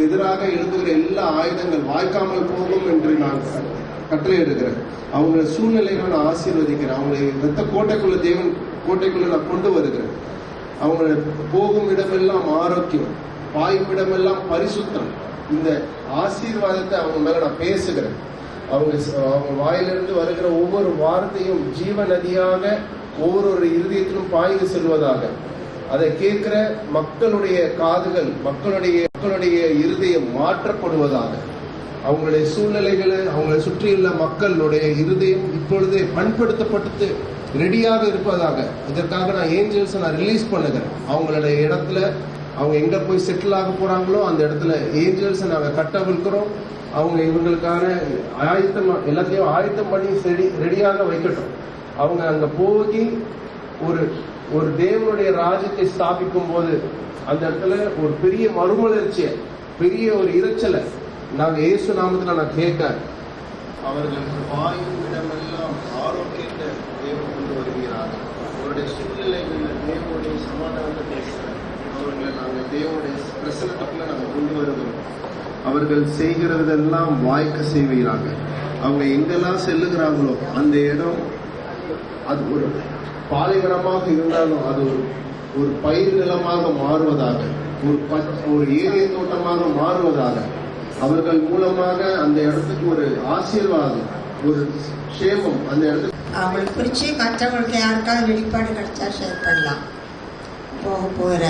எதிராக எழுதுகிற எல்லா ஆயுதங்கள் வாய்க்காமல் போகும் என்று நான் கட்டளை எடுக்கிறேன். அவங்க சூழ்நிலையை நான் ஆசீர்வதிக்கிறேன். அவங்களை ரத்த கோட்டைக்குள்ள தேவன் கோட்டைக்குள்ள நான் கொண்டு வருகிறேன். அவங்க போகும் இடமெல்லாம் ஆரோக்கியம், பாயும் இடமெல்லாம் பரிசுத்தம். இந்த ஆசீர்வாதத்தை அவங்க மேல நான் பேசுகிறேன். அவங்க வாயிலிருந்து வருகிற ஒவ்வொரு வார்த்தையும் ஜீவ நதியாக ஒவ்வொரு இருதயத்திலும் பாய்ந்து செல்வதாக, அதை கேட்கிற மக்களுடைய காதுகள், மக்களுடைய இருதயம் மாற்றப்படுவதாக, அவங்களுடைய சூழ்நிலைகளை, அவங்களை சுற்றியுள்ள மக்களுடைய இருதயம் இப்பொழுதே பண்படுத்தப்பட்டு ரெடியாக இருப்பதாக. இதற்காக நான் ஏஞ்சல்ஸை நான் ரிலீஸ் பண்ணுகிறேன். அவங்களுடைய இடத்துல அவங்க எங்க போய் செட்டில் ஆக போறாங்களோ அந்த இடத்துல ஏஞ்சல்ஸை நாங்கள் கட்டவிழ்க்கிறோம். அவங்க இவங்களுக்கான எல்லாத்தையும் ஆயத்தம் பண்ணி ரெடியாக வைக்கட்டும். அவங்க அங்க போய் ஒரு தேவனுடைய ராஜ்யத்தை ஸ்தாபிக்கும் போது அந்த இடத்துல ஒரு பெரிய மறுமலர்ச்சியை, பெரிய ஒரு இறைச்சலை நாங்க இயேசு நாமத்துல நான் கேட்க, அவர்களுக்கு வாயும் இடமெல்லாம் ஆரோக்கியத்தை தேவன் கொண்டு வருகிறார்கள். அவருடைய சூழ்நிலைகளில் தேவனுடைய சமாதானத்தை பேசுகிறேன். அவர்களை நாங்கள் தேவனுடைய பிரசனத்துக்குள்ள நாங்கள் கொண்டு வருகிறோம். அவர்கள் செய்கிறதெல்லாம் வாய்க்க செய்வீராங்க. அவங்க எங்கெல்லாம் செல்லுகிறாங்களோ அந்த இடம் அது ஒரு பாலைவனமாக இருந்தாலும் அது ஒரு பயிர் நிலமாக மாறுவதாக, ஒரு ஏரிய தோட்டமாக மாறுவதாக, அவர்கள் மூலமாக அந்த இடத்துக்கு ஒரு ஆசீர்வாதம், ஒரு க்ஷேமம் அந்த இடத்துக்கு அவங்களை குறித்து மற்றவங்களுக்கு யாருக்காவது வெளிப்பாடு கிடைச்சா ஷேர் பண்ணலாம். போகிற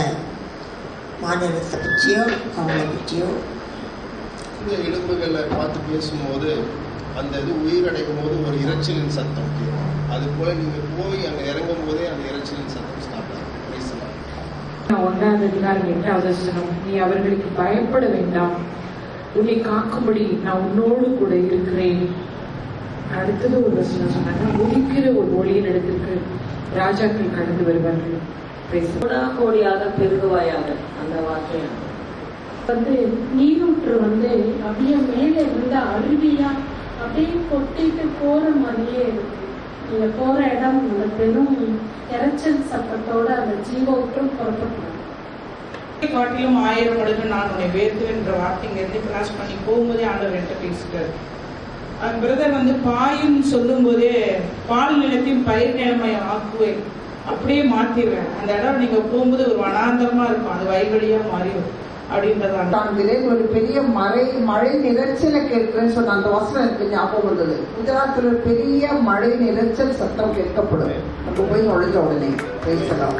மாநிலத்தை பற்றியோ அவங்களை பற்றியோ இந்த எலும்புகளை பார்த்து பேசும்போது அந்த இது உயிரடைக்கும் போது ஒரு இறைச்சலின் சத்தம் கேட்கும். அது போல நீங்க போய் அங்க இறங்கும் போதே அந்த இறைச்சலின் சத்தம் ஸ்டார்ட் ஆகும். 1வது அதிகாரம் 8வது வசனம், நீ அவர்களுக்கு பயப்பட வேண்டாம், உன்னை காக்கும்படி நான் உன்னோடு கூட இருக்கிறேன். அடுத்தது ஒரு வசனம் சொன்னாங்க, உதிக்கிற ஒரு ஒளியின் இடத்திற்கு ராஜாக்கள் கடந்து வருவார்கள். கோடியாக பெருகுவாயாக. அந்த வார்த்தை நீரூற்று அப்படியே மேலே இருந்த அருவியா அப்படியே கொட்டிட்டு போற மாதிரியே இருக்கு. நீங்க போற இடம் உங்க பெரும் இறைச்சல் சத்தத்தோட அந்த ஜீவூற்றும் புறப்பட்டு காட்டிலும் 1000 மடங்கு நான் உன்னை வேர்த்துன்ற வார்த்தைங்க இருந்து கிளாஸ் பண்ணி போகும்போதே ஆண்டவர் என்கிட்ட பேசிட்டாரு. பிரதர் பாயும் சொல்லும் போதே பால் நிலத்தின் பயிர் நிலைமை ஆக்குவேன், அப்படியே மாத்திடுவேன். அந்த இடம் நீங்க போகும்போது ஒரு வனாந்தரமா இருக்கும், அது வயல்வெளியா மாறிடும் அப்படின்றதான். ஒரு பெரிய மழை நிலச்சலை கேட்கிறேன்னு சொன்ன அந்த வசனம் எனக்கு ஞாபகம் வந்தது. குஜராத்தில் ஒரு பெரிய மழை நிலச்சல் சத்தம் கேட்கப்படும். நம்ம போய் நுழைஞ்ச உடனே பேசலாம்.